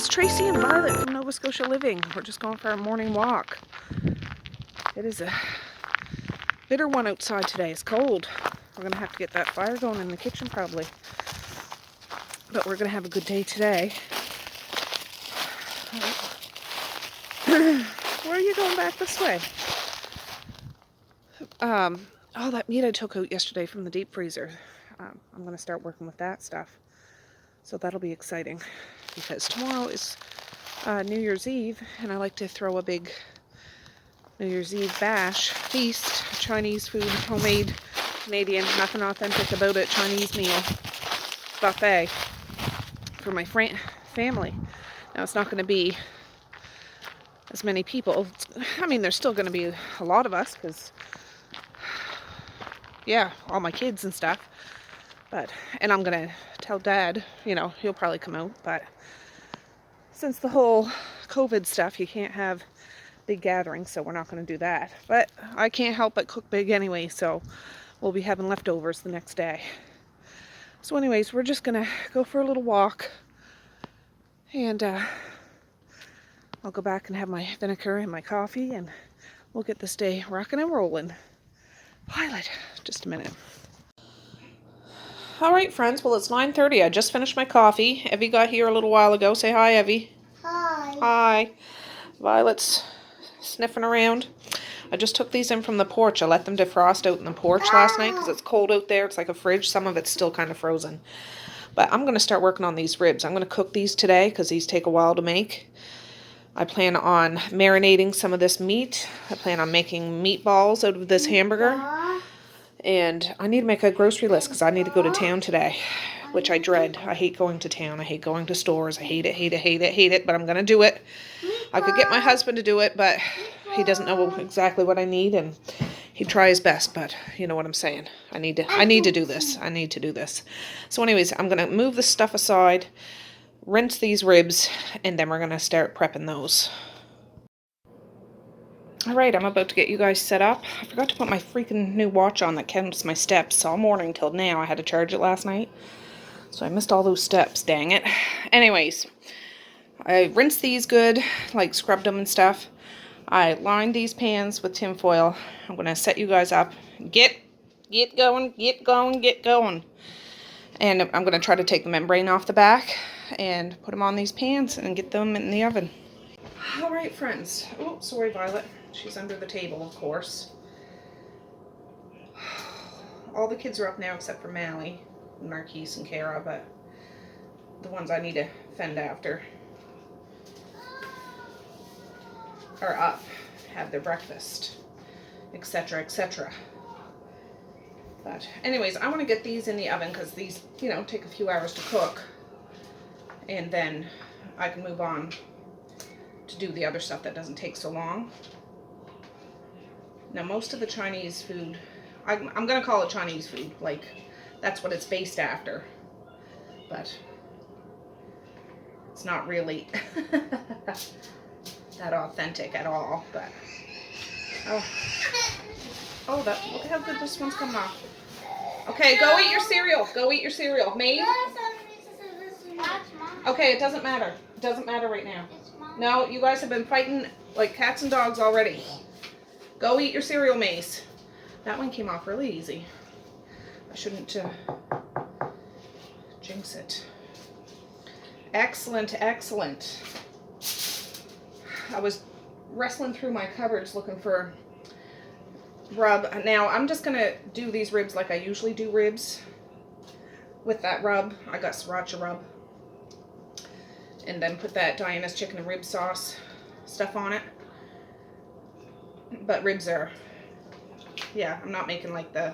it's Tracey and Violet from Nova Scotia Living. We're just going for a morning walk. It is a bitter one outside today. It's cold. We're going to have to get that fire going in the kitchen probably. But we're going to have a good day today. Where are you going back this way? All that meat I took out yesterday from the deep freezer. I'm going to start working with that stuff. So that'll be exciting because tomorrow is New Year's Eve, and I like to throw a big New Year's Eve bash, feast, Chinese food, homemade, Canadian, nothing authentic about it, Chinese meal, buffet for my family. Now it's not going to be as many people. I mean, there's still going to be a lot of us because, yeah, all my kids and stuff. And I'm going to tell Dad, he'll probably come out, but since the whole COVID stuff, you can't have big gatherings, so we're not going to do that. But I can't help but cook big anyway, so we'll be having leftovers the next day. So anyways, we're just going to go for a little walk, and I'll go back and have my vinegar and my coffee, and we'll get this day rocking and rolling. Violet, just a minute. All right, friends. Well, it's 9:30. I just finished my coffee. Evie got here a little while ago. Say hi, Evie. Hi. Hi. Violet's sniffing around. I just took these in from the porch. I let them defrost out in the porch last night because it's cold out there. It's like a fridge. Some of it's still kind of frozen. But I'm going to start working on these ribs. I'm going to cook these today because these take a while to make. I plan on marinating some of this meat. I plan on making meatballs out of this hamburger. And I need to make a grocery list because I need to go to town today, which I dread. I hate going to town. I hate going to stores. I hate it, but I'm going to do it. I could get my husband to do it, but he doesn't know exactly what I need, and he'd try his best, but you know what I'm saying. I need to do this. I need to do this. So anyways, I'm going to move this stuff aside, rinse these ribs, and then we're going to start prepping those. Alright, I'm about to get you guys set up. I forgot to put my freaking new watch on that counts my steps all morning till now. I had to charge it last night. So I missed all those steps, dang it. Anyways, I rinsed these good, like scrubbed them and stuff. I lined these pans with tin foil. I'm going to set you guys up. Get going. And I'm going to try to take the membrane off the back and put them on these pans and get them in the oven. Alright, friends. Oh, sorry, Violet. She's under the table, of course. All the kids are up now except for Mally, Marquise, and Kara, but the ones I need to fend after are up, have their breakfast, etc., etc. But anyways, I want to get these in the oven because these, take a few hours to cook. And then I can move on to do the other stuff that doesn't take so long. Now, most of the Chinese food, I'm going to call it Chinese food, like that's what it's based after, but it's not really that authentic at all. But look at how good this one's coming off. Okay, go eat your cereal. Maeve? Okay, it doesn't matter. It doesn't matter right now. No, you guys have been fighting like cats and dogs already. Go eat your cereal, Mace. That one came off really easy. I shouldn't jinx it. Excellent. I was wrestling through my cupboards looking for rub. Now, I'm just going to do these ribs like I usually do ribs. With that rub, I got sriracha rub. And then put that Diana's chicken and rib sauce stuff on it. But ribs are, I'm not making like the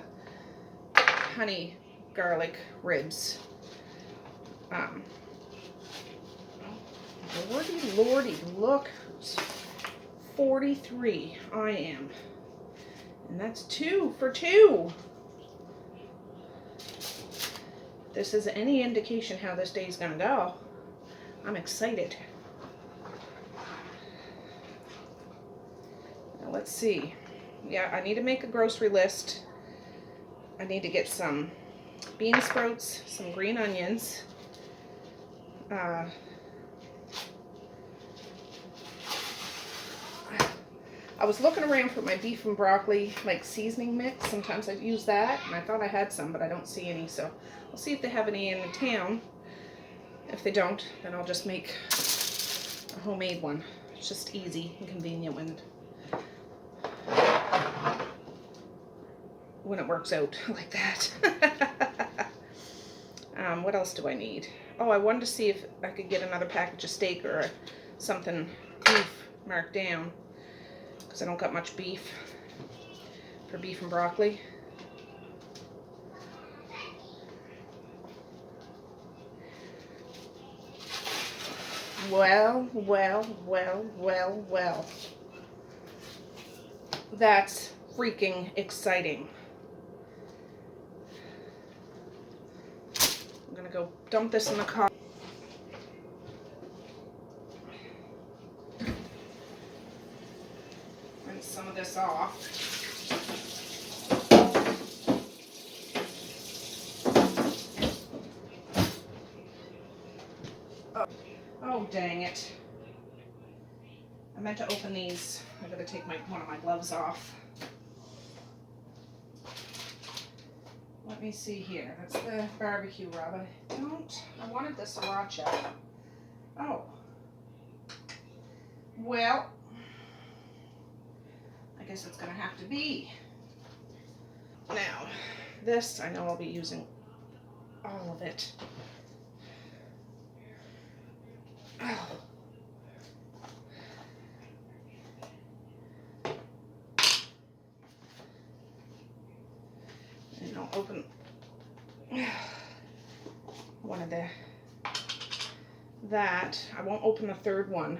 honey garlic ribs. Lordy, look, 43 I am. And that's 2 for 2. This is any indication how this day's gonna go. I'm excited. Now let's see. Yeah, I need to make a grocery list. I need to get some bean sprouts, some green onions, I was looking around for my beef and broccoli like seasoning mix. Sometimes I use that, and I thought I had some, but I don't see any. So I'll see if they have any in the town. If they don't, then I'll just make a homemade one. It's just easy and convenient when it works out like that. What else do I need? Oh, I wanted to see if I could get another package of steak or something beef marked down, because I don't got much beef for beef and broccoli. Well. That's freaking exciting. I'm gonna go dump this in the car. Rinse some of this off. Oh, dang it. I meant to open these. I gotta take one of my gloves off. Let me see here. That's the barbecue rub. I wanted the sriracha. Oh. Well, I guess it's gonna have to be. Now, this I know I'll be using all of it. Oh. And I'll open one of that. I won't open the third one.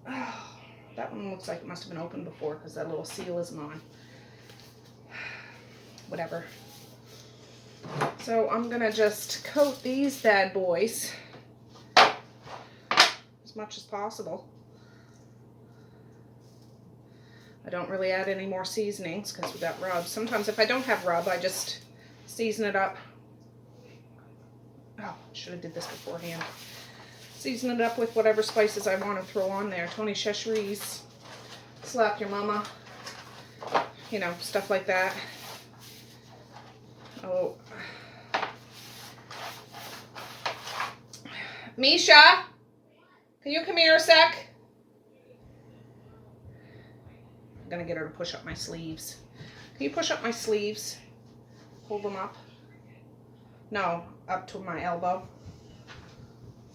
Oh, that one looks like it must have been opened before because that little seal isn't on. Whatever. So I'm gonna just coat these bad boys as much as possible. I don't really add any more seasonings because we got rub. Sometimes if I don't have rub, I just season it up. Oh, should have did this beforehand. Season it up with whatever spices I want to throw on there. Tony Chachere's, slap your mama, you know, stuff like that. Oh. Misha, can you come here a sec? I'm gonna get her to push up my sleeves. Can you push up my sleeves? Hold them up. No, up to my elbow.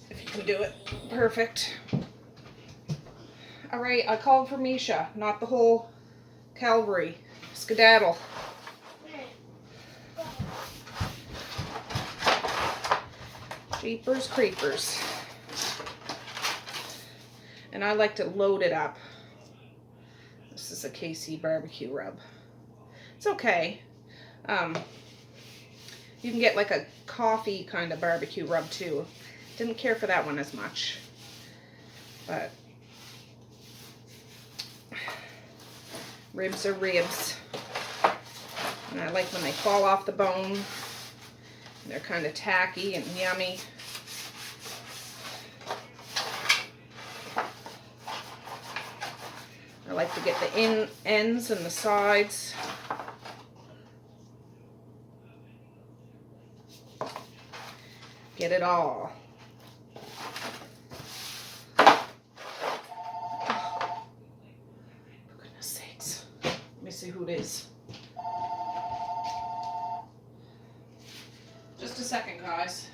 If you can do it. Perfect. All right, I called for Misha, not the whole Calvary. Skedaddle. Jeepers creepers. And I like to load it up. This is a KC barbecue rub. It's okay. You can get like a coffee kind of barbecue rub too. Didn't care for that one as much. But ribs are ribs. And I like when they fall off the bone. And they're kind of tacky and yummy. I like to get the ends and the sides. Get it all. Oh, for goodness sakes. Let me see who it is. Just a second, guys.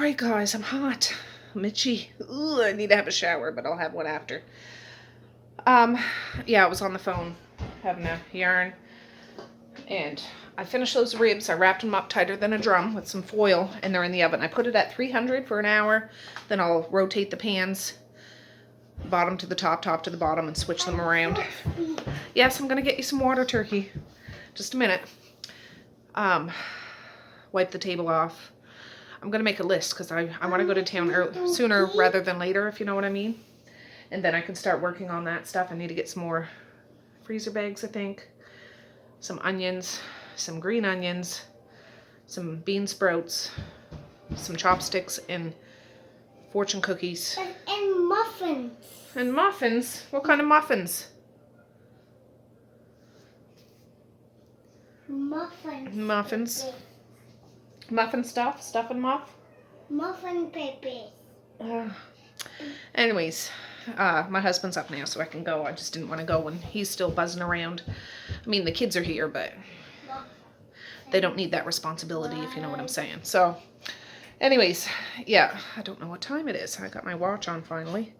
Alright guys, I'm hot. I'm itchy. Ooh, I need to have a shower, but I'll have one after. Yeah, I was on the phone having a yarn. And I finished those ribs. I wrapped them up tighter than a drum with some foil, and they're in the oven. I put it at 300 for an hour. Then I'll rotate the pans, bottom to the top, top to the bottom, and switch them around. Yes, I'm going to get you some water, Turkey. Just a minute. Wipe the table off. I'm going to make a list because I want to go to town sooner rather than later, if you know what I mean. And then I can start working on that stuff. I need to get some more freezer bags, I think. Some onions, some green onions, some bean sprouts, some chopsticks, and fortune cookies. And muffins. And muffins? What kind of muffins? Muffins. Muffins. Muffin stuff? Stuff and muff? Muffin Peppy. Anyways, my husband's up now, so I can go. I just didn't want to go when he's still buzzing around. I mean, the kids are here, but they don't need that responsibility, if you know what I'm saying. So, anyways, yeah, I don't know what time it is. I got my watch on finally.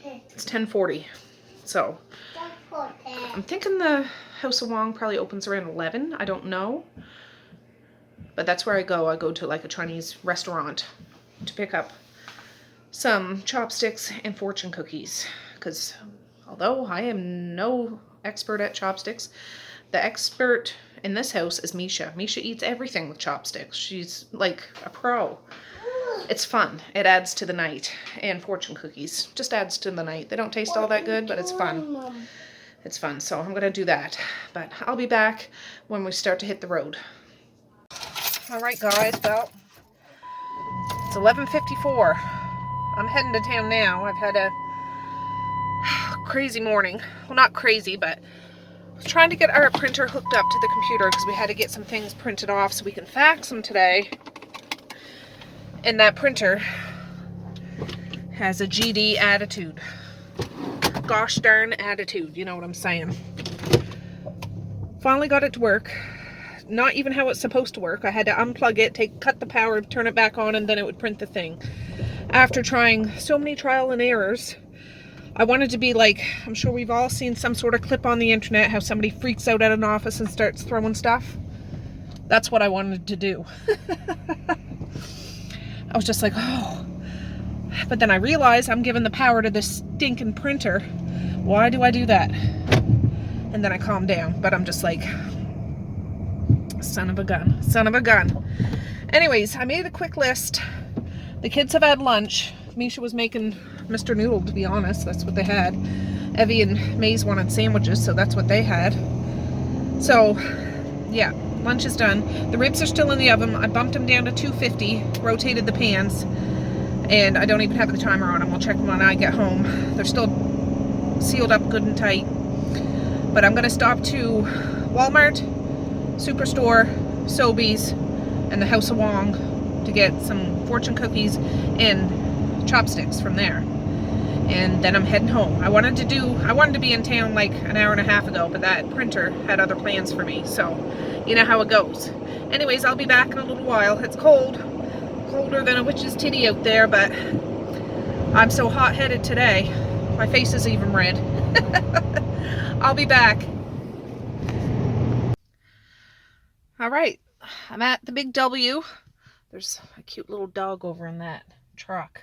It's 10:40. So, I'm thinking the House of Wong probably opens around 11. I don't know. But that's where I go. I go to like a Chinese restaurant to pick up some chopsticks and fortune cookies. Because although I am no expert at chopsticks, the expert in this house is Misha. Misha eats everything with chopsticks. She's like a pro. It's fun. It adds to the night. And fortune cookies just adds to the night. They don't taste all that good, but it's fun. It's fun. So I'm going to do that. But I'll be back when we start to hit the road. Alright guys, well, it's 11:54. I'm heading to town now. I've had a crazy morning. Well, not crazy, but I was trying to get our printer hooked up to the computer because we had to get some things printed off so we can fax them today. And that printer has a GD attitude. Gosh darn attitude, you know what I'm saying. Finally got it to work. Not even how it's supposed to work. I had to unplug it, cut the power, turn it back on, and then it would print the thing. After trying so many trial and errors, I wanted to be like, I'm sure we've all seen some sort of clip on the internet, how somebody freaks out at an office and starts throwing stuff. That's what I wanted to do. I was just like, oh. But then I realized I'm giving the power to this stinking printer. Why do I do that? And then I calmed down, but I'm just like, son of a gun, son of a gun. Anyways, I made a quick list. The kids have had lunch. Misha was making Mr. Noodle, to be honest. That's what they had. Evie and Maze wanted sandwiches, so that's what they had. So, yeah, lunch is done. The ribs are still in the oven. I bumped them down to 250, rotated the pans, and I don't even have the timer on them. I'll check them when I get home. They're still sealed up good and tight. But I'm going to stop to Walmart, Superstore, Sobeys, and the House of Wong to get some fortune cookies and chopsticks from there. And then I'm heading home. I wanted to be in town like an hour and a half ago, but that printer had other plans for me, so you know how it goes. Anyways, I'll be back in a little while. It's cold. Colder than a witch's titty out there, but I'm so hot-headed today. My face is even red. I'll be back. Alright, I'm at the Big W. There's a cute little dog over in that truck.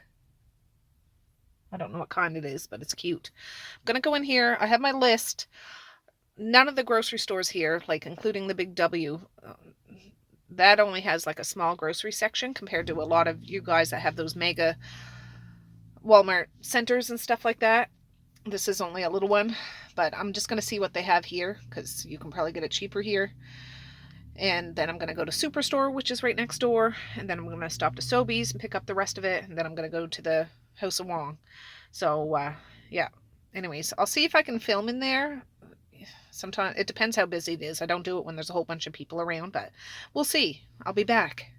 I don't know what kind it is, but it's cute. I'm going to go in here. I have my list. None of the grocery stores here, like including the Big W, that only has like a small grocery section compared to a lot of you guys that have those mega Walmart centers and stuff like that. This is only a little one, but I'm just going to see what they have here because you can probably get it cheaper here. And then I'm going to go to Superstore, which is right next door. And then I'm going to stop to Sobeys and pick up the rest of it. And then I'm going to go to the House of Wong. So, yeah. Anyways, I'll see if I can film in there. Sometimes it depends how busy it is. I don't do it when there's a whole bunch of people around, but we'll see. I'll be back.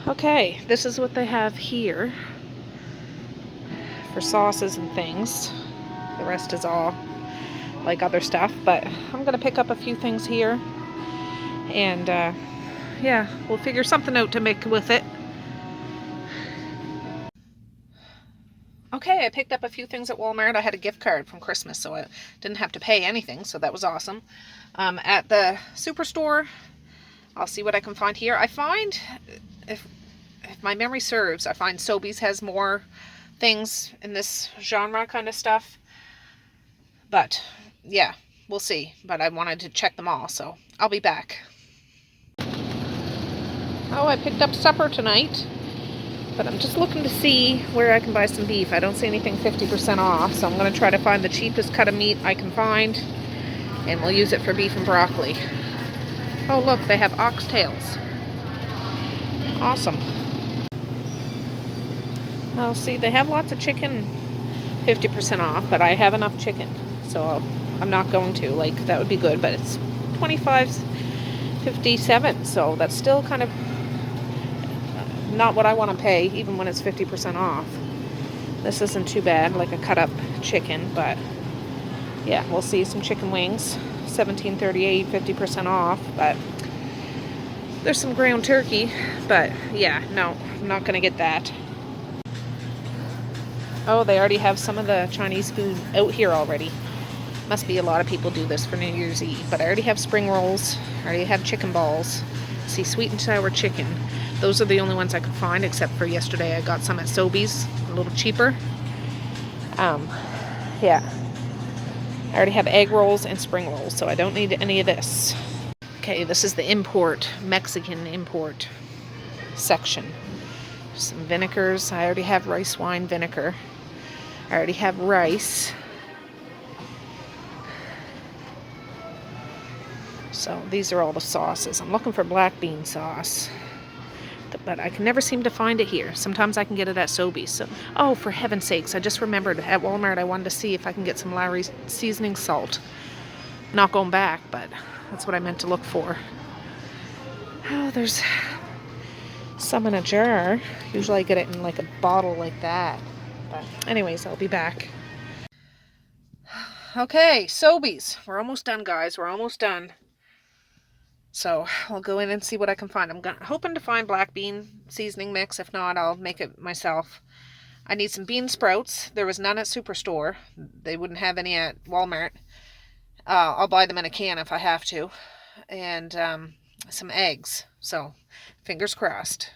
Okay, this is what they have here for sauces and things. The rest is all like other stuff, but I'm gonna pick up a few things here and yeah, we'll figure something out to make with it. Okay, I picked up a few things at Walmart. I had a gift card from Christmas, so I didn't have to pay anything, so that was awesome. At the Superstore, I'll see what I can find here. I find, if my memory serves, I find Sobeys has more things in this genre kind of stuff. But, yeah, we'll see. But I wanted to check them all, so I'll be back. Oh, I picked up supper tonight. But I'm just looking to see where I can buy some beef. I don't see anything 50% off, so I'm going to try to find the cheapest cut of meat I can find, and we'll use it for beef and broccoli. Oh, look, they have oxtails. Awesome. Oh, see, they have lots of chicken 50% off, but I have enough chicken, so I'm not going to. Like, that would be good, but it's $25.57, so that's still kind of not what I want to pay, even when it's 50% off. This isn't too bad, like a cut up chicken, but yeah, we'll see. Some chicken wings, $17.38, 50% off, but there's some ground turkey, but yeah, no, I'm not gonna get that. Oh, they already have some of the Chinese food out here already. Must be a lot of people do this for New Year's Eve, but I already have spring rolls, I already have chicken balls. See, sweet and sour chicken. Those are the only ones I could find, except for yesterday I got some at Sobeys, a little cheaper. Yeah. I already have egg rolls and spring rolls, so I don't need any of this. Okay, this is the import, Mexican import section. Some vinegars. I already have rice wine vinegar. I already have rice. So these are all the sauces. I'm looking for black bean sauce, but I can never seem to find it here. Sometimes I can get it at Sobeys. So, oh, for heaven's sakes, I just remembered at Walmart I wanted to see if I can get some Lowry's seasoning salt. Not going back, but that's what I meant to look for. Oh, there's some in a jar. Usually I get it in like a bottle like that. But anyways, I'll be back. Okay, Sobeys. We're almost done, guys. We're almost done. So I'll go in and see what I can find. I'm hoping to find black bean seasoning mix. If not, I'll make it myself. I need some bean sprouts. There was none at Superstore. They wouldn't have any at Walmart. I'll buy them in a can if I have to. And some eggs. So fingers crossed.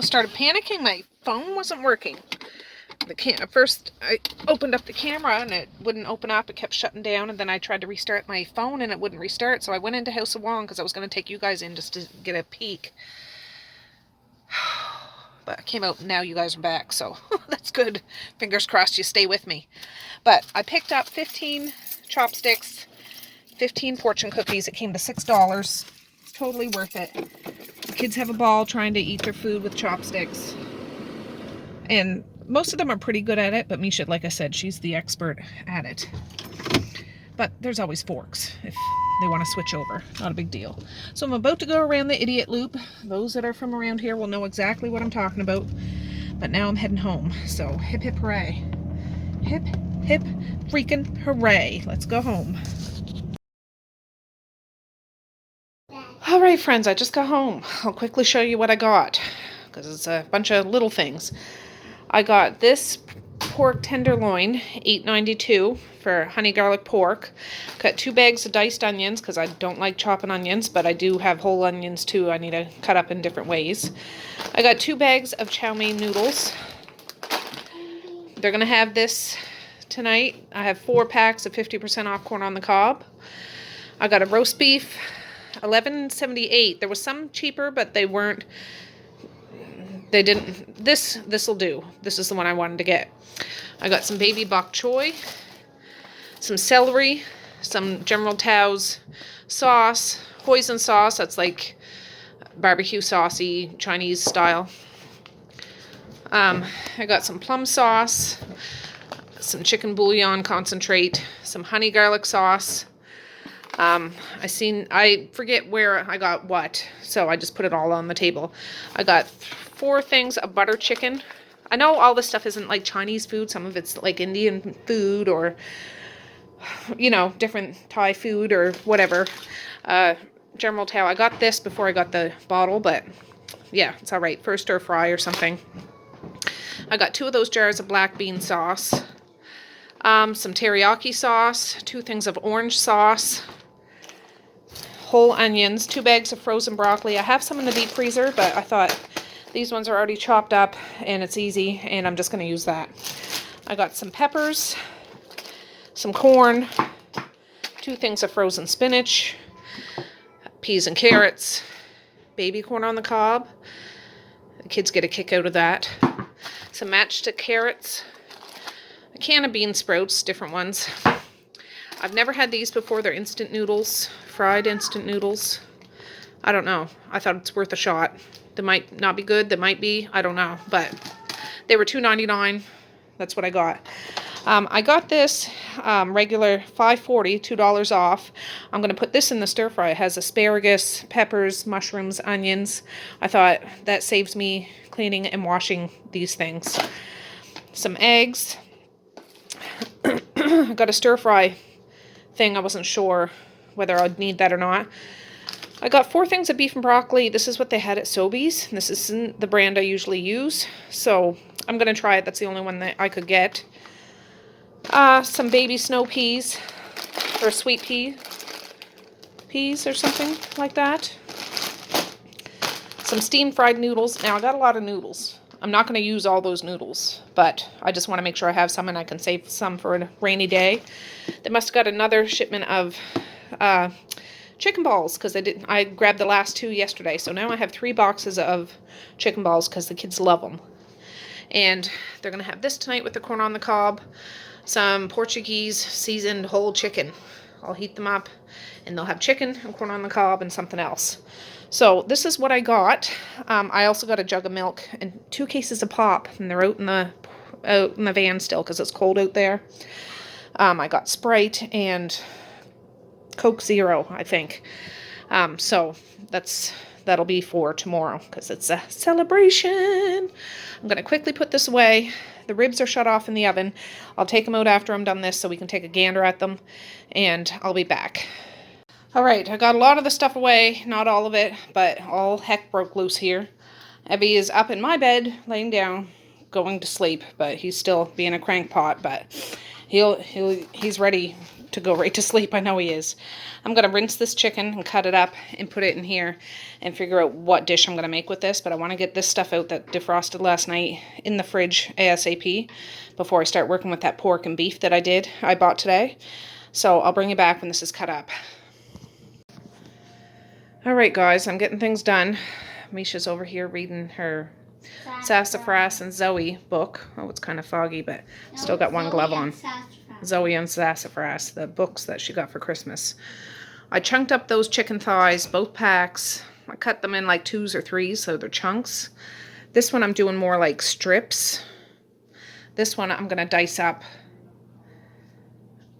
Started panicking. My phone wasn't working. At first I opened up the camera and it wouldn't open up. It kept shutting down, and then I tried to restart my phone and it wouldn't restart. So I went into House of Wong because I was going to take you guys in just to get a peek. But I came out and now you guys are back, so that's good. Fingers crossed you stay with me. But I picked up 15 chopsticks, 15 fortune cookies. It came to $6. Totally worth it. The kids have a ball trying to eat their food with chopsticks. And most of them are pretty good at it, but Misha, like I said, she's the expert at it. But there's always forks if they want to switch over. Not a big deal. So I'm about to go around the idiot loop. Those that are from around here will know exactly what I'm talking about. But now I'm heading home. So hip hip hooray. Hip hip freaking hooray. Let's go home. Alright friends, I just got home. I'll quickly show you what I got, because it's a bunch of little things. I got this pork tenderloin, $8.92 for honey garlic pork. Got 2 bags of diced onions because I don't like chopping onions, but I do have whole onions too. I need to cut up in different ways. I got 2 bags of chow mein noodles. They're going to have this tonight. I have 4 packs of 50% off corn on the cob. I got a roast beef, $11.78. There was some cheaper, but they weren't. They didn't. This will do. This is the one I wanted to get. I got some baby bok choy, some celery, some General Tao's sauce, hoisin sauce. That's like barbecue saucy Chinese style. I got some plum sauce, some chicken bouillon concentrate, some honey garlic sauce. I forget where I got what, so I just put it all on the table. I got 4 things of butter chicken. I know all this stuff isn't like Chinese food. Some of it's like Indian food or, you know, different Thai food or whatever. General Tao. I got this before I got the bottle, but yeah, it's all right. For a stir fry or something. I got 2 of those jars of black bean sauce. Some teriyaki sauce. 2 things of orange sauce. Whole onions, 2 bags of frozen broccoli. I have some in the deep freezer, but I thought these ones are already chopped up and it's easy, and I'm just going to use that. I got some peppers, some corn, 2 things of frozen spinach, peas and carrots, baby corn on the cob. The kids get a kick out of that. Some matchstick carrots, a can of bean sprouts, different ones. I've never had these before. They're instant noodles, fried instant noodles. I don't know. I thought it's worth a shot. They might not be good. They might be. I don't know. But they were $2.99. That's what I got. I got this regular $5.40, $2 off. I'm going to put this in the stir fry. It has asparagus, peppers, mushrooms, onions. I thought that saves me cleaning and washing these things. Some eggs. I got a stir fry thing. I wasn't sure whether I'd need that or not. I got 4 things of beef and broccoli. This is what they had at Sobeys. This isn't the brand I usually use, so I'm going to try it. That's the only one that I could get. Some baby snow peas, or sweet peas or something like that. Some steamed fried noodles. Now, I got a lot of noodles. I'm not going to use all those noodles, but I just want to make sure I have some and I can save some for a rainy day. They must have got another shipment of chicken balls, because I grabbed the last 2 yesterday. So now I have 3 boxes of chicken balls because the kids love them. And they're going to have this tonight with the corn on the cob. Some Portuguese seasoned whole chicken. I'll heat them up and they'll have chicken and corn on the cob and something else. So this is what I got. I also got a jug of milk and 2 cases of pop, and they're out in the van still because it's cold out there. I got Sprite and Coke Zero, I think. So that'll be for tomorrow because it's a celebration. I'm going to quickly put this away. The ribs are shut off in the oven. I'll take them out after I'm done this so we can take a gander at them, and I'll be back. Alright, I got a lot of the stuff away, not all of it, but all heck broke loose here. Evie is up in my bed, laying down, going to sleep, but he's still being a crankpot, but he's ready to go right to sleep. I know he is. I'm going to rinse this chicken and cut it up and put it in here and figure out what dish I'm going to make with this. But I want to get this stuff out that defrosted last night in the fridge ASAP before I start working with that pork and beef that I bought today. So I'll bring you back when this is cut up. All right, guys, I'm getting things done. Misha's over here reading her Sassafras and Zoe book. Oh, it's kind of foggy, but still got one glove on. Zoe and Sassafras, the books that she got for Christmas. I chunked up those chicken thighs, both packs. I cut them in like 2s or 3s, so they're chunks. This one I'm doing more like strips. This one I'm going to dice up,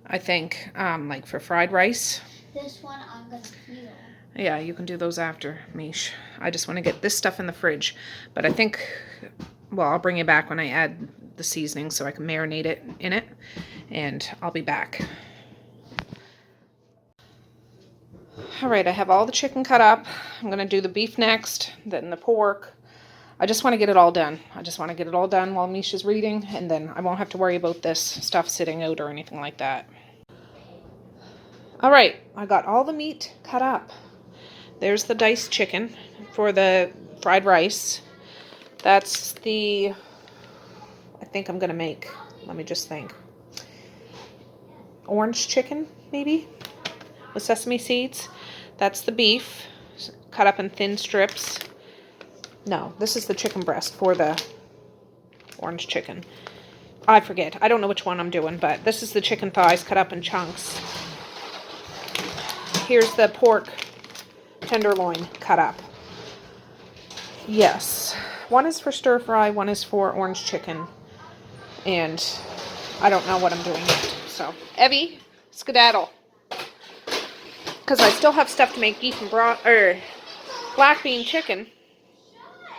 I think, like for fried rice. This one I'm going to peel. Yeah, you can do those after, Mish. I just want to get this stuff in the fridge. But I think, well, I'll bring you back when I add the seasoning so I can marinate it in it. And I'll be back. Alright, I have all the chicken cut up. I'm going to do the beef next, then the pork. I just want to get it all done. I just want to get it all done while Misha's reading. And then I won't have to worry about this stuff sitting out or anything like that. Alright, I got all the meat cut up. There's the diced chicken for the fried rice. That's the, I think I'm going to make, let me just think, orange chicken, maybe, with sesame seeds. That's the beef, cut up in thin strips. No, this is the chicken breast for the orange chicken. I forget. I don't know which one I'm doing, but this is the chicken thighs cut up in chunks. Here's the pork tenderloin cut up. Yes. One is for stir fry, one is for orange chicken. And I don't know what I'm doing yet. So, Evie, skedaddle. Because I still have stuff to make beef and black bean chicken.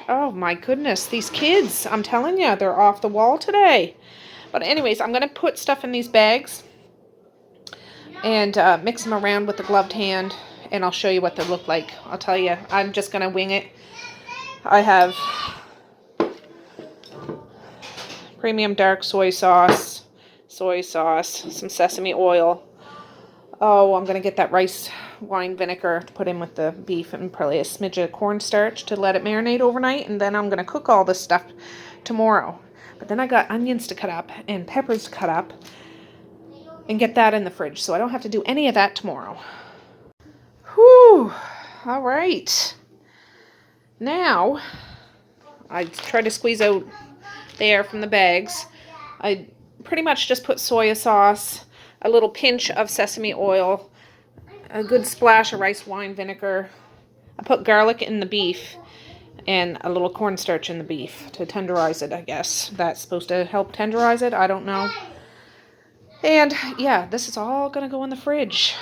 Oh my goodness, these kids, I'm telling you, they're off the wall today. But anyways, I'm going to put stuff in these bags and mix them around with the gloved hand. And I'll show you what they look like. I'll tell you, I'm just going to wing it. I have premium dark soy sauce, some sesame oil. Oh, I'm going to get that rice wine vinegar to put in with the beef and probably a smidge of cornstarch to let it marinate overnight. And then I'm going to cook all this stuff tomorrow. But then I got onions to cut up and peppers to cut up and get that in the fridge. So I don't have to do any of that tomorrow. Whew, all right. Now, I try to squeeze out the air from the bags. I pretty much just put soy sauce, a little pinch of sesame oil, a good splash of rice wine vinegar. I put garlic in the beef and a little cornstarch in the beef to tenderize it, I guess. That's supposed to help tenderize it. I don't know. And yeah, this is all going to go in the fridge.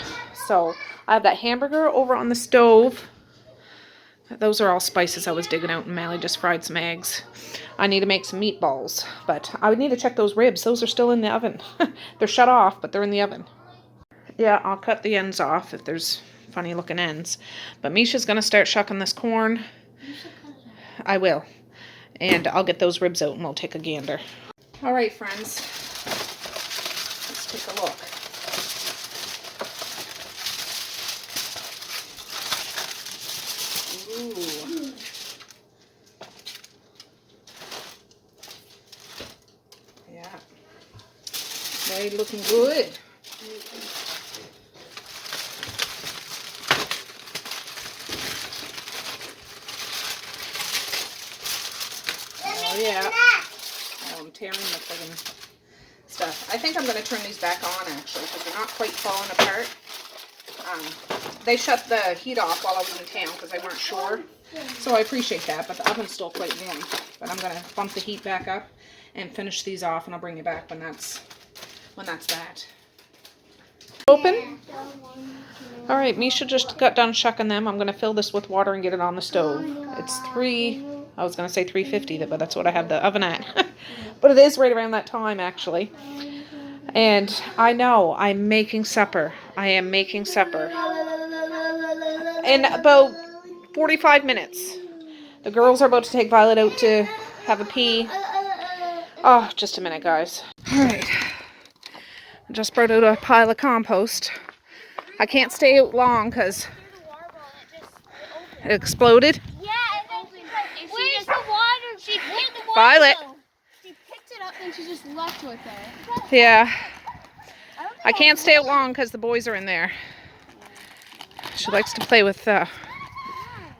So I have that hamburger over on the stove. Those are all spices I was digging out, and Mally just fried some eggs. I need to make some meatballs, but I would need to check those ribs. Those are still in the oven. They're shut off, but they're in the oven. Yeah, I'll cut the ends off if there's funny looking ends. But Misha's going to start shucking this corn. I will. And I'll get those ribs out and we'll take a gander. All right, friends. Let's take a look. Ooh. Yeah. Very looking good. Oh yeah. Oh, I'm tearing the friggin' stuff. I think I'm going to turn these back on actually because they're not quite falling apart. They shut the heat off while I was in town because they weren't sure. So I appreciate that, but the oven's still quite warm. But I'm going to bump the heat back up and finish these off, and I'll bring you back when that's that. Open? All right, Misha just got done shucking them. I'm going to fill this with water and get it on the stove. It's I was going to say 350, but that's what I have the oven at. But it is right around that time, actually. And I know I'm making supper. I am making supper. In about 45 minutes. The girls are about to take Violet out to have a pee. Oh, just a minute, guys. All right. Just brought out a pile of compost. I can't stay out long because it exploded. Yeah, and then where's the water? She picked the water. Violet. She picked it up and she just left with it. Yeah. I can't stay out long because the boys are in there. She likes to play with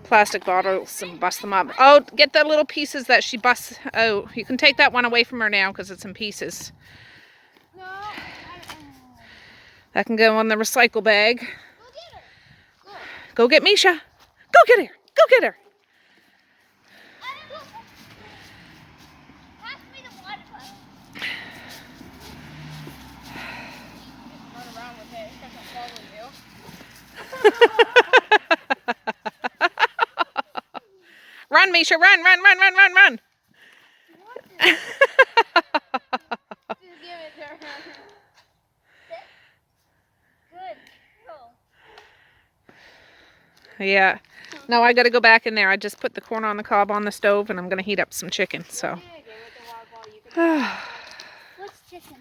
plastic bottles and bust them up. Oh, get the little pieces that she busts out. You can take that one away from her now because it's in pieces. No. That can go on the recycle bag. Go get her. Go get Misha. Go get her. Go get her. Pass me the water bottle. Run around with it. It's gonna follow you. Run, Misha. Run, run, run, run, run, run. Just give it to her. Good. Go. Yeah. No, I got to go back in there. I just put the corn on the cob on the stove and I'm going to heat up some chicken. So What's chicken?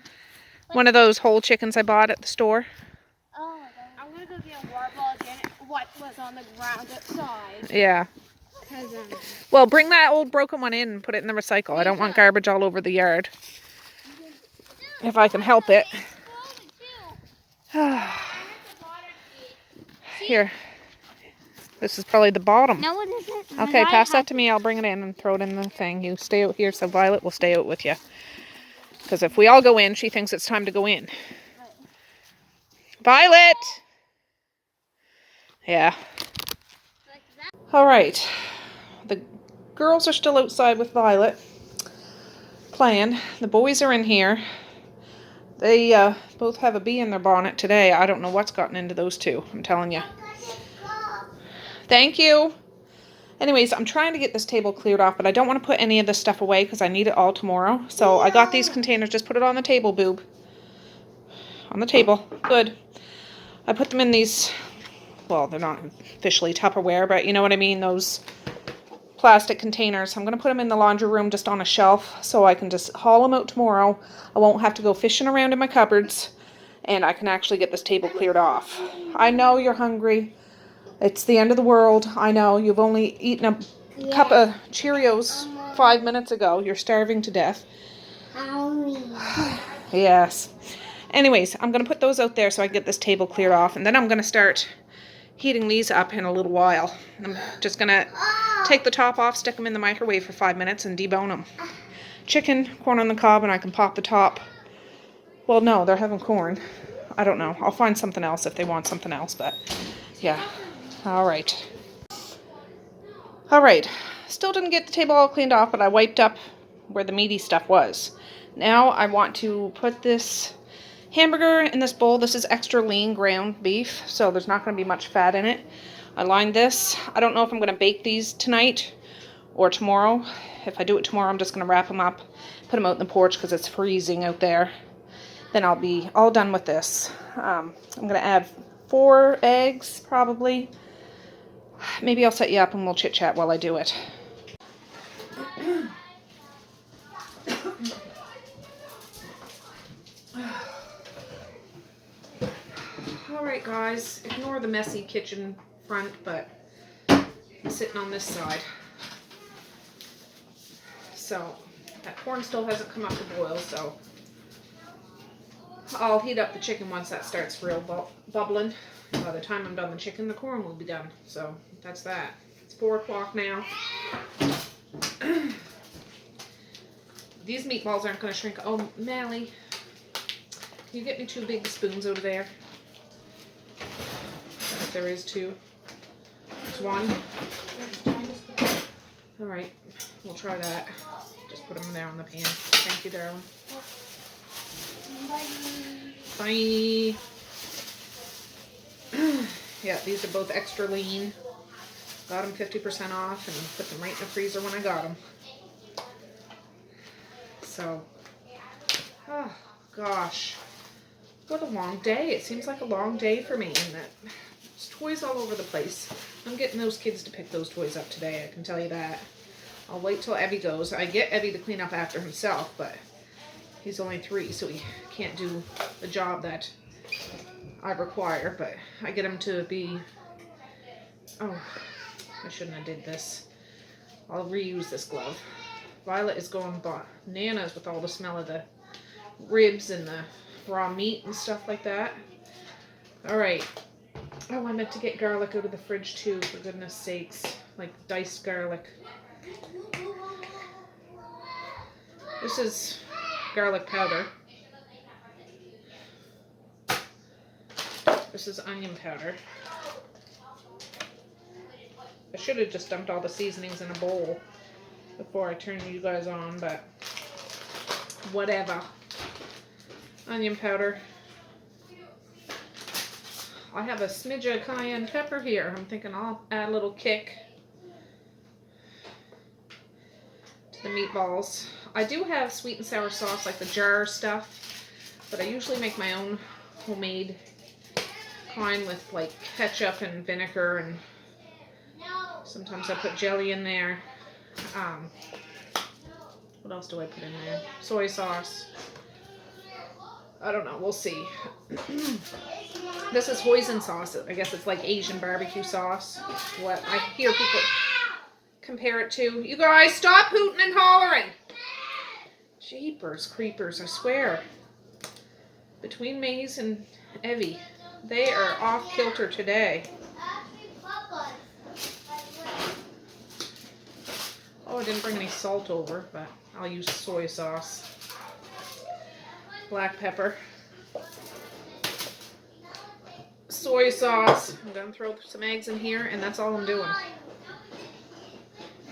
one of those whole chickens I bought at the store. Oh, I'm gonna go get a water ball again. What was on the ground outside? Yeah. Well, bring that old broken one in and put it in the recycle. I don't want garbage all over the yard. If I can help it. Here. This is probably the bottom. No, it isn't. Okay, pass that to me. I'll bring it in and throw it in the thing. You stay out here so Violet will stay out with you. Because if we all go in, she thinks it's time to go in. Violet! Yeah. All right. The girls are still outside with Violet playing. The boys are in here. They both have a bee in their bonnet today. I don't know what's gotten into those two. I'm telling you. Thank you. Anyways, I'm trying to get this table cleared off, but I don't want to put any of this stuff away because I need it all tomorrow. So I got these containers. Just put it on the table, boob. On the table. Good. I put them in these, well, they're not officially Tupperware, but you know what I mean, those plastic containers. I'm going to put them in the laundry room just on a shelf so I can just haul them out tomorrow. I won't have to go fishing around in my cupboards, and I can actually get this table cleared off. I know you're hungry. It's the end of the world. I know. You've only eaten a cup of Cheerios 5 minutes ago. You're starving to death. Yes. Anyways, I'm going to put those out there so I can get this table cleared off. And then I'm going to start heating these up in a little while. I'm just going to take the top off, stick them in the microwave for 5 minutes, and debone them. Chicken, corn on the cob, and I can pop the top. Well, no, they're having corn. I don't know. I'll find something else if they want something else, but yeah. All right. All right. Still didn't get the table all cleaned off, but I wiped up where the meaty stuff was. Now I want to put this hamburger in this bowl. This is extra lean ground beef, so there's not going to be much fat in it. I lined this. I don't know if I'm going to bake these tonight or tomorrow. If I do it tomorrow, I'm just going to wrap them up, put them out in the porch because it's freezing out there. Then I'll be all done with this. I'm going to add 4 eggs probably. Maybe I'll set you up and we'll chit chat while I do it. Alright guys, ignore the messy kitchen front, but I'm sitting on this side. So, that corn still hasn't come up to boil, so I'll heat up the chicken once that starts real bubbling. By the time I'm done the chicken, the corn will be done. So, that's that. It's 4 o'clock now. These meatballs aren't going to shrink. Oh, Mally, can you get me 2 big spoons out of there? If there is 2. There's 1. Alright, we'll try that. Just put them there on the pan. Thank you, darling. Bye. Yeah, these are both extra lean. Got them 50% off and put them right in the freezer when I got them. So, oh gosh, what a long day. It seems like a long day for me, and there's toys all over the place. I'm getting those kids to pick those toys up today, I can tell you that. I'll wait till Evie goes. I get Evie to clean up after himself, but He's only 3, so he can't do the job that I require, but I get him to be... Oh, I shouldn't have did this. I'll reuse this glove. Violet is going bananas with all the smell of the ribs and the raw meat and stuff like that. Alright. Oh, I meant to get garlic out of the fridge too, for goodness sakes. Like diced garlic. This is garlic powder. This is onion powder. I should have just dumped all the seasonings in a bowl before I turned you guys on, but whatever. Onion powder. I have a smidge of cayenne pepper here. I'm thinking I'll add a little kick to the meatballs. I do have sweet and sour sauce, like the jar stuff, but I usually make my own homemade kind with like ketchup and vinegar, and sometimes I put jelly in there. What else do I put in there? Soy sauce. I don't know. We'll see. This is hoisin sauce. I guess it's like Asian barbecue sauce. What I hear people compare it to. You guys, stop hooting and hollering. Jeepers creepers, I swear. Between Maze and Evie, they are off kilter today. Oh, I didn't bring any salt over, but I'll use soy sauce. Black pepper. Soy sauce. I'm going to throw some eggs in here, and that's all I'm doing.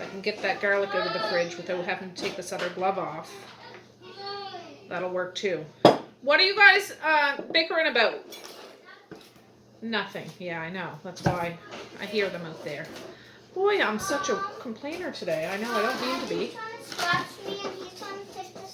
I can get that garlic out of the fridge without having to take this other glove off. That'll work too. What are you guys bickering about? Nothing. Yeah, I know. That's why I hear them out there. Boy, I'm such a complainer today. I know, I don't mean to be.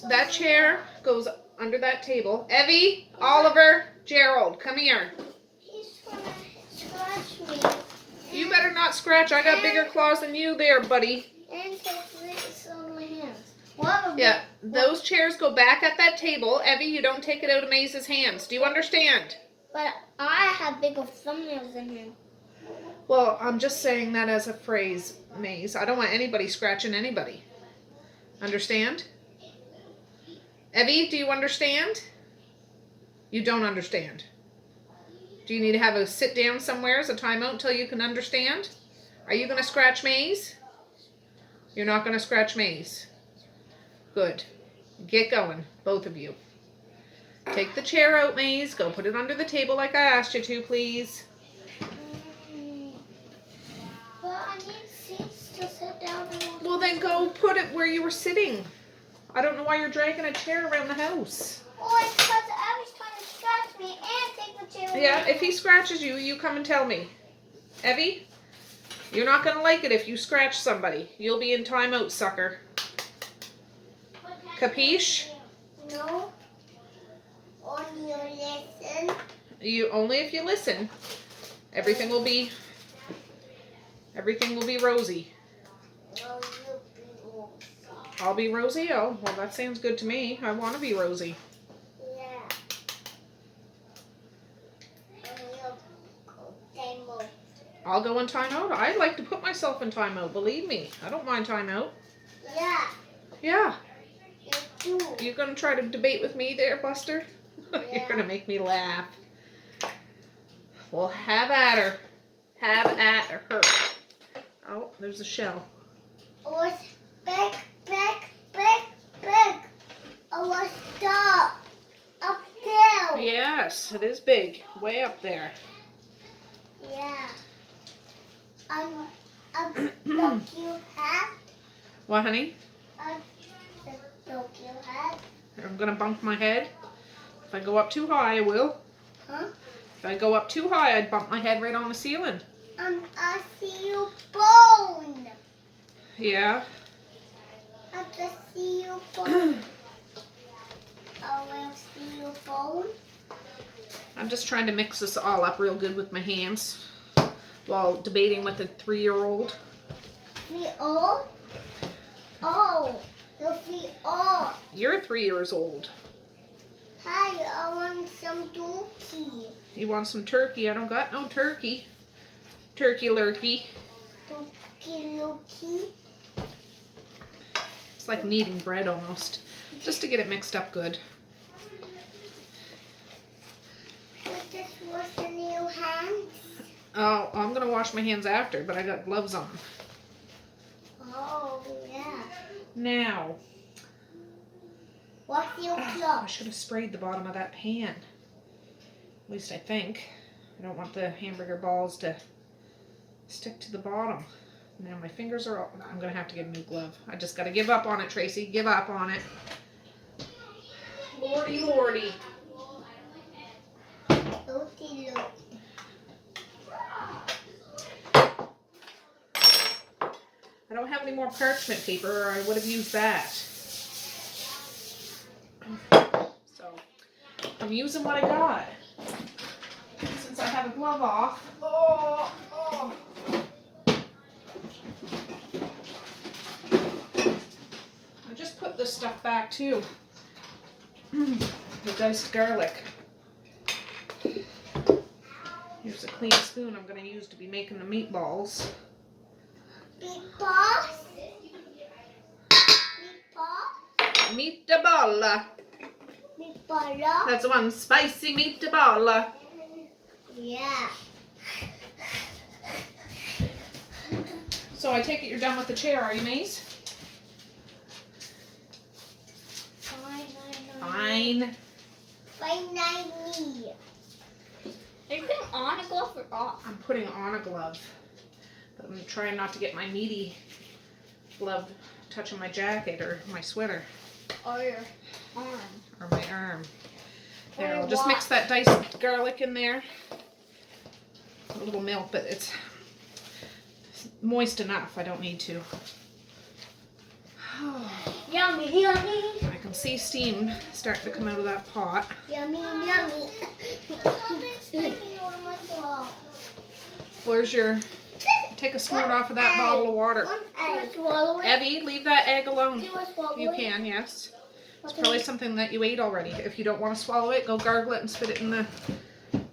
That chair goes under that table. Evie, Oliver, Gerald, come here. He's gonna scratch me. You better not scratch. I got bigger claws than you there, buddy. And take this on my hands. What? Yeah, those chairs go back at that table. Evie, you don't take it out of Maze's hands. Do you understand? But I have bigger thumbnails than him. Well, I'm just saying that as a phrase, Maze. I don't want anybody scratching anybody. Understand? Evie, do you understand? You don't understand. Do you need to have a sit down somewhere as a timeout until you can understand? Are you going to scratch Maze? You're not going to scratch Maze. Good. Get going, both of you. Take the chair out, Maze. Go put it under the table like I asked you to, please. But I need seats to sit down on. Well, then go put it where you were sitting. I don't know why you're dragging a chair around the house. Oh, it's because I was trying to scratch me and take the chair away. Yeah, if he scratches you, you come and tell me. Evie, you're not going to like it if you scratch somebody. You'll be in timeout, sucker. Capiche? No. Only you listen. You only if you listen. Everything will be rosy. No, you be wrong. I'll be rosy? Oh, well, that sounds good to me. I want to be rosy. Yeah. And you'll go timeout. I'll go in timeout. I like to put myself in timeout. Believe me. I don't mind timeout. Yeah. Yeah. You do. You going to try to debate with me there, Buster? You're Yeah. going to make me laugh. Well, have at her. Have at her. Oh, there's a shell. Oh, it's big. Oh, it's stop. Up there. Yes, it is big. Way up there. Yeah. The cute hat. What, honey? The cute hat. I'm going to bump my head. If I go up too high, I will. Huh? If I go up too high, I'd bump my head right on the ceiling. I see you bone. Yeah. I can see you bone. I will see you bone. I'm just trying to mix this all up real good with my hands while debating with a 3-year-old. Me all? Oh, you'll see all. You're 3 years old. I want some turkey. You want some turkey? I don't got no turkey. Turkey lurkey. Turkey lurkey. It's like kneading bread almost. Just to get it mixed up good. But this was the new hands. Oh, I'm going to wash my hands after, but I got gloves on. Oh, yeah. Now. What's your I clock? should have sprayed the bottom of that pan. At least I think. I don't want the hamburger balls to stick to the bottom. Now my fingers are all, I'm going to have to get a new glove. I just got to give up on it, Tracy. Give up on it. Lordy, lordy. Lordy, lordy. I don't have any more parchment paper, or I would have used that. So, I'm using what I got. Since I have a glove off. Oh. I just put this stuff back too. The diced garlic. Here's a clean spoon I'm going to use to be making the meatballs. Meatballs? Meatball? Meatball. Meatball? That's one spicy meatball. Yeah. So I take it you're done with the chair, are you, Maze? Fine. Fine, I need. Are you putting on a glove or off? I'm putting on a glove. But I'm trying not to get my meaty glove touching my jacket or my sweater. Or your arm. Or my arm. There, Or I'll just what? mix that diced garlic in there. A little milk, but it's moist enough. I don't need to. Yummy, yummy. I can see steam starting to come out of that pot. Yummy, yummy. Where's your... Take a snort off of that bottle of water. Swallow it. Evie, leave that egg alone. Do you want to swallow You it? can, yes. It's probably something that you ate already. If you don't want to swallow it, go gargle it and spit it in the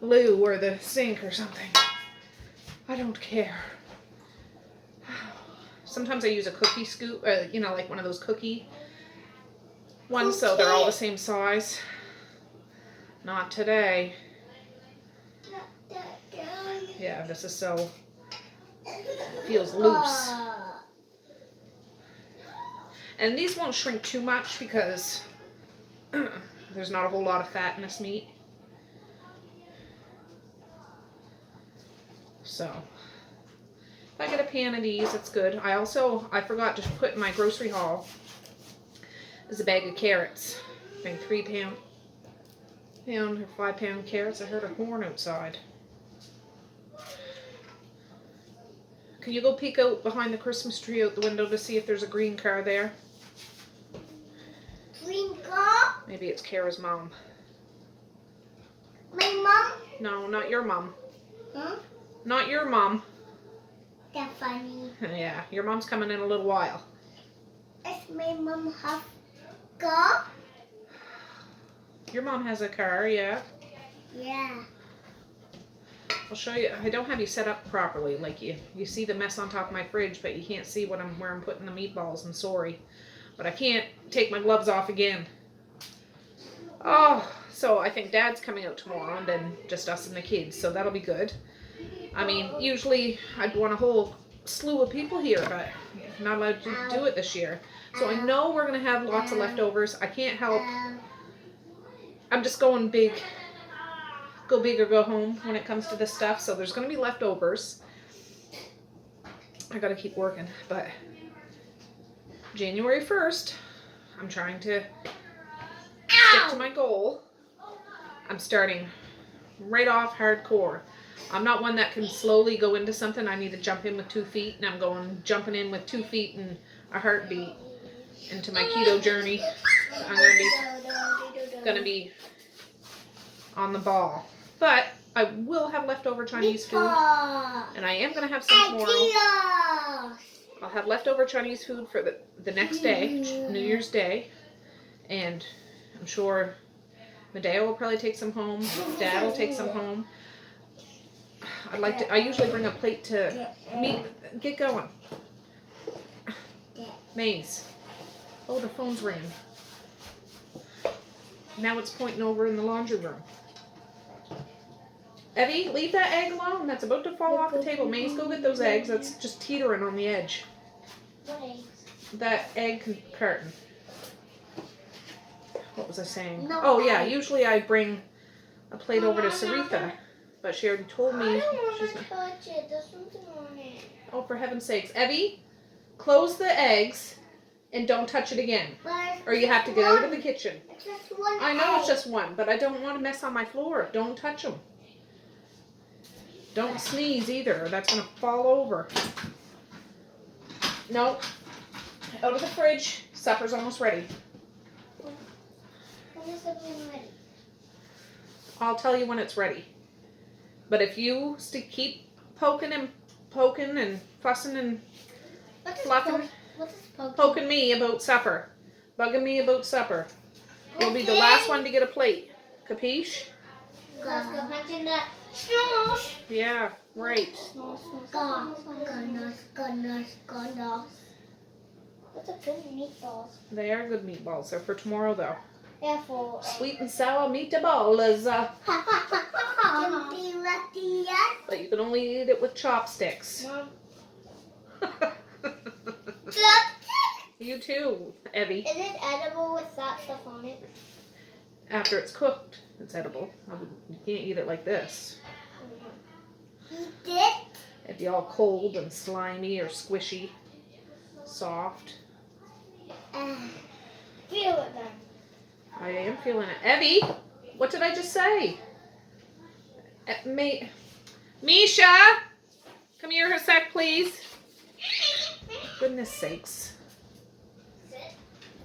loo or the sink or something. I don't care. Sometimes I use a cookie scoop, you know, like one of those cookie ones, so they're all the same size. Not today. Yeah, this is so, feels loose. And these won't shrink too much because there's not a whole lot of fat in this meat. So, if I get a pan of these, it's good. I forgot to put in my grocery haul is a bag of carrots. I think 3 pound or 5 pound carrots. I heard a horn outside. Can you go peek out behind the Christmas tree out the window to see if there's a green car there? Green car? Maybe it's Kara's mom. My mom? No, not your mom. Huh? Not your mom. That's funny. Yeah, your mom's coming in a little while. Does my mom have car? Your mom has a car, yeah. Yeah. I'll show you. I don't have you set up properly. Like you see the mess on top of my fridge, but you can't see where I'm putting the meatballs. I'm sorry. But I can't take my gloves off again. Oh, so I think Dad's coming out tomorrow and then just us and the kids. So that'll be good. I mean, usually I'd want a whole slew of people here, but not allowed to do it this year. So I know we're going to have lots of leftovers. I can't help. I'm just going big. Go big or go home when it comes to this stuff. So there's going to be leftovers. I got to keep working. But January 1st, I'm trying to stick to my goal. I'm starting right off hardcore. I'm not one that can slowly go into something. I need to jump in with 2 feet, and I'm jumping in with 2 feet and a heartbeat into my keto journey. I'm gonna be on the ball. But I will have leftover Chinese food, and I am gonna have some tomorrow. I'll have leftover Chinese food for the next day, New Year's Day, and I'm sure Medeo will probably take some home. Dad will take some home. I usually bring a plate to meet. Get going. Maze. Oh, the phone's ringing. Now it's pointing over in the laundry room. Evie, leave that egg alone. That's about to fall off the table. Maze, go get those eggs. That's just teetering on the edge. What eggs? That egg carton. What was I saying? No Oh, yeah. egg. Usually I bring a plate over to Saritha. But she already told me. I don't want she's to not... touch it. There's something on it. Oh, for heaven's sakes. Evie, close the eggs and don't touch it again. Or you have to get out of the kitchen. It's just one I know it's egg. just one, but I don't want to mess on my floor. Don't touch them. Don't sneeze either, or that's going to fall over. No. Out of the fridge. Supper's almost ready. When is something ready? I'll tell you when it's ready. But if you keep poking and fussing and What is fluffing, poking? poking me about supper, bugging me about supper, you'll be the last one to get a plate. Capiche? Let's go punch in the Yeah, right. Goodness. What's a good meatballs? They are good meatballs. They're for tomorrow, though. Yeah, for Sweet and sour meatballs. But you can only eat it with chopsticks. Mom. You too, Evie. Is it edible with that stuff on it? After it's cooked, it's edible. You can't eat it like this. Eat it? It'd be all cold and slimy or squishy, soft. Feel it then. I am feeling it. Evie, what did I just say? Misha, come here a sec, please. Goodness sakes.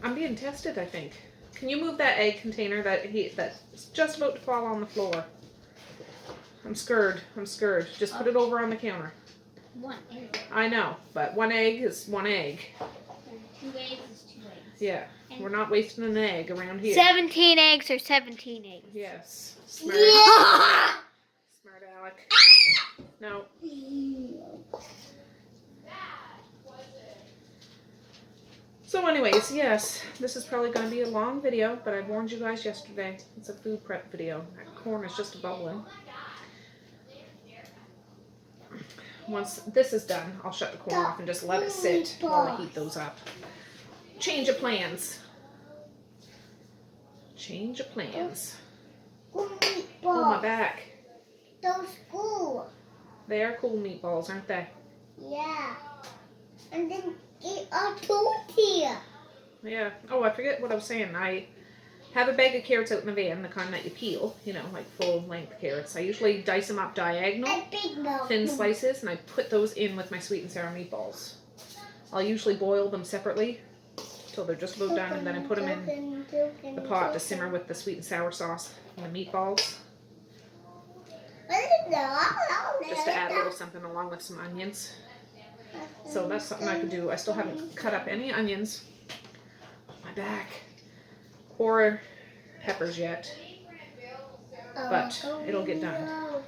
I'm being tested, I think. Can you move that egg container that's just about to fall on the floor? I'm scared. Just put it over on the counter. One egg. I know, but one egg is one egg. 2 eggs is 2 eggs. Yeah, we're not wasting an egg around here. 17 eggs or 17 eggs. Yes. Smart. Yeah. Smart Alec. No. So anyways, yes, this is probably going to be a long video, but I warned you guys yesterday. It's a food prep video. That corn is just bubbling. Once this is done, I'll shut the corn off and just let it sit while I heat those up. Change of plans. Change of plans. Oh, my back. Those cool. They are cool meatballs, aren't they? Yeah. And then get a tortilla. Yeah. Oh, I forget what I was saying. I have a bag of carrots out in the van, the kind that you peel, you know, like full-length carrots. I usually dice them up diagonal, A big mouth. thin slices, and I put those in with my sweet and sour meatballs. I'll usually boil them separately till they're just about done, and then I put them in the pot to simmer with the sweet and sour sauce and the meatballs, just to add a little something along with some onions. So that's something I could do. I still haven't cut up any onions on my back or peppers yet, but it'll get done.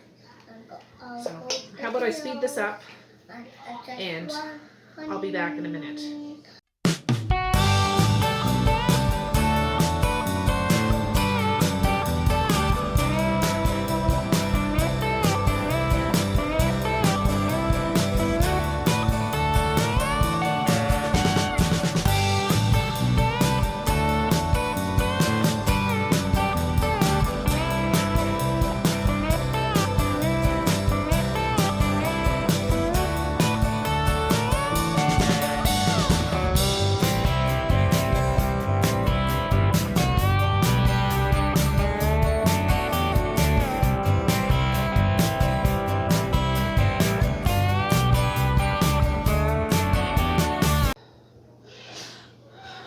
So how about I speed this up and I'll be back in a minute.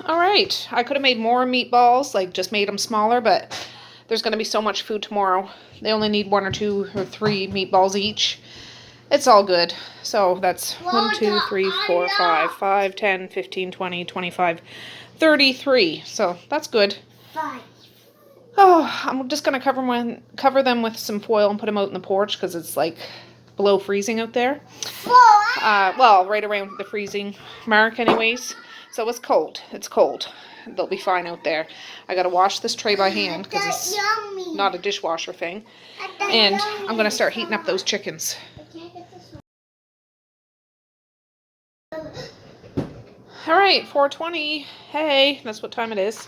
Alright, I could have made more meatballs, like just made them smaller, but there's going to be so much food tomorrow. They only need 1 or 2 or 3 meatballs each. It's all good. So that's 1, 2, 3, 4, 5, 10, 15, 20, 25, 33. So that's good. 5. Oh, I'm just going to cover them with some foil and put them out in the porch because it's like below freezing out there. Well, right around the freezing mark anyways. So it's cold. It's cold. They'll be fine out there. I got to wash this tray by hand because it's not a dishwasher thing. And I'm going to start heating up those chickens. All right, 4:20. Hey, that's what time it is.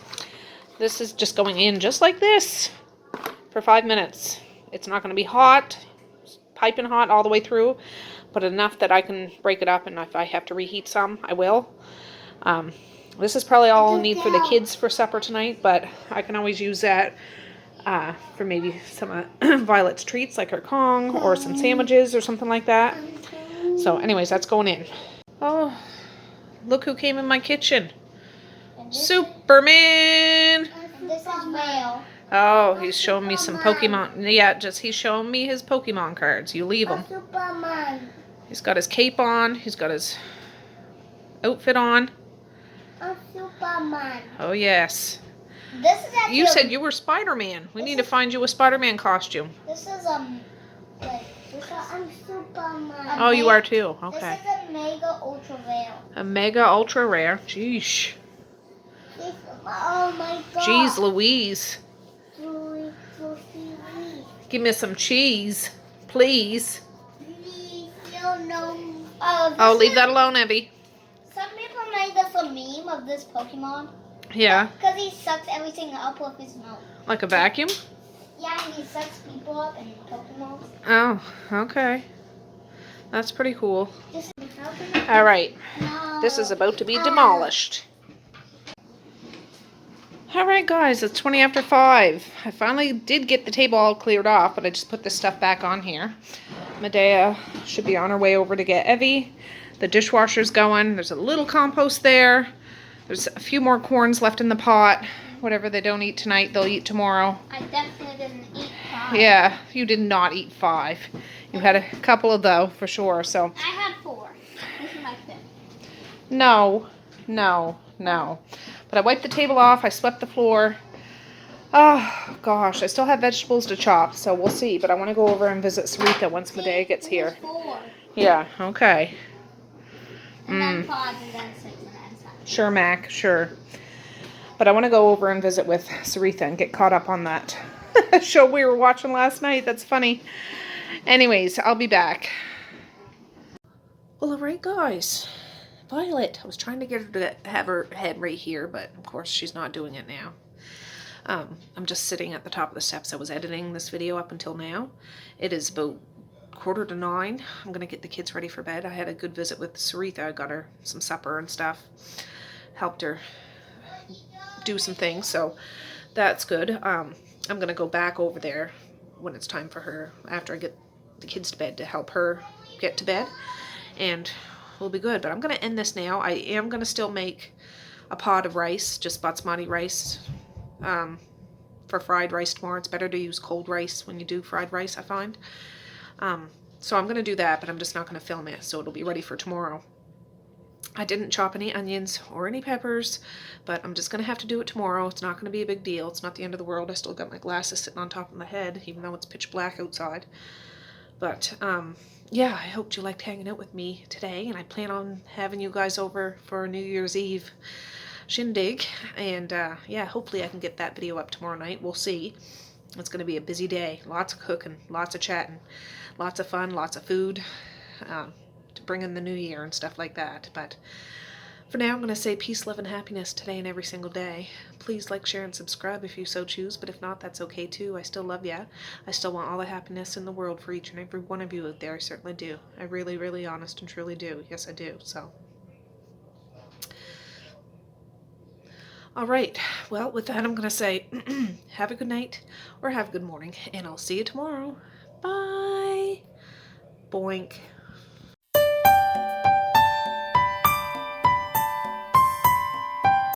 This is just going in just like this for 5 minutes. It's not going to be hot, piping hot all the way through, but enough that I can break it up, and if I have to reheat some, I will. This is probably all I'll need for the kids for supper tonight, but I can always use that for maybe some of Violet's treats, like her Kong, or some sandwiches or something like that. So anyways, that's going in. Oh, look who came in my kitchen. Superman! This is Mail. Oh, he's showing me some Pokemon. Yeah, he's showing me his Pokemon cards. You leave him. Superman. He's got his cape on. He's got his outfit on. Superman. Oh, yes. This is actually You said you were Spider-Man. We need to find you a Spider-Man costume. This is I'm Superman. Oh, you are too. Okay. This is a mega ultra rare. A mega ultra rare. Jeez. Oh my god. Jeez Louise. Give me some cheese, please. Oh, leave that alone, Evie. Some people made this a meme of this Pokemon. Yeah. Because he sucks everything up with his mouth. Like a vacuum? Yeah, and he sucks people up and Pokemon. Oh, okay. That's pretty cool. Just All right. no. This is about to be demolished. Alright guys, it's 20 after 5. I finally did get the table all cleared off, but I just put this stuff back on here. Medea should be on her way over to get Evie. The dishwasher's going. There's a little compost there. There's a few more corns left in the pot. Whatever they don't eat tonight, they'll eat tomorrow. I definitely didn't eat 5. Yeah, you did not eat 5. You had a couple of though, for sure, so. I had 4. This is my 5th. No. But I wiped the table off. I swept the floor. Oh, gosh. I still have vegetables to chop, so we'll see. But I want to go over and visit Sarita once Medea gets here. 4. Yeah, okay. And then 5 and then 6 and then 7. Sure, Mac, sure. But I want to go over and visit with Sarita and get caught up on that show we were watching last night. That's funny. Anyways, I'll be back. Well, alright, guys. Violet, I was trying to get her to have her head right here, but of course she's not doing it now. I'm just sitting at the top of the steps. I was editing this video up until now. It is about 8:45. I'm going to get the kids ready for bed. I had a good visit with Sarita. I got her some supper and stuff. Helped her do some things, so that's good. I'm going to go back over there when it's time for her, after I get the kids to bed, to help her get to bed. And we'll be good, but I'm going to end this now. I am going to still make a pot of rice, just basmati rice, for fried rice tomorrow. It's better to use cold rice when you do fried rice, I find. So I'm going to do that, but I'm just not going to film it, so it'll be ready for tomorrow. I didn't chop any onions or any peppers, but I'm just going to have to do it tomorrow. It's not going to be a big deal. It's not the end of the world. I still got my glasses sitting on top of my head, even though it's pitch black outside. But, yeah, I hope you liked hanging out with me today, and I plan on having you guys over for New Year's Eve shindig, and yeah, hopefully I can get that video up tomorrow night. We'll see. It's going to be a busy day. Lots of cooking, lots of chatting, lots of fun, lots of food to bring in the new year and stuff like that. But for now, I'm going to say peace, love, and happiness today and every single day. Please like, share, and subscribe if you so choose, but if not, that's okay too. I still love ya. I still want all the happiness in the world for each and every one of you out there. I certainly do. I really, really honest and truly do. Yes, I do. So, all right. Well, with that, I'm going to say have a good night or have a good morning, and I'll see you tomorrow. Bye. Boink.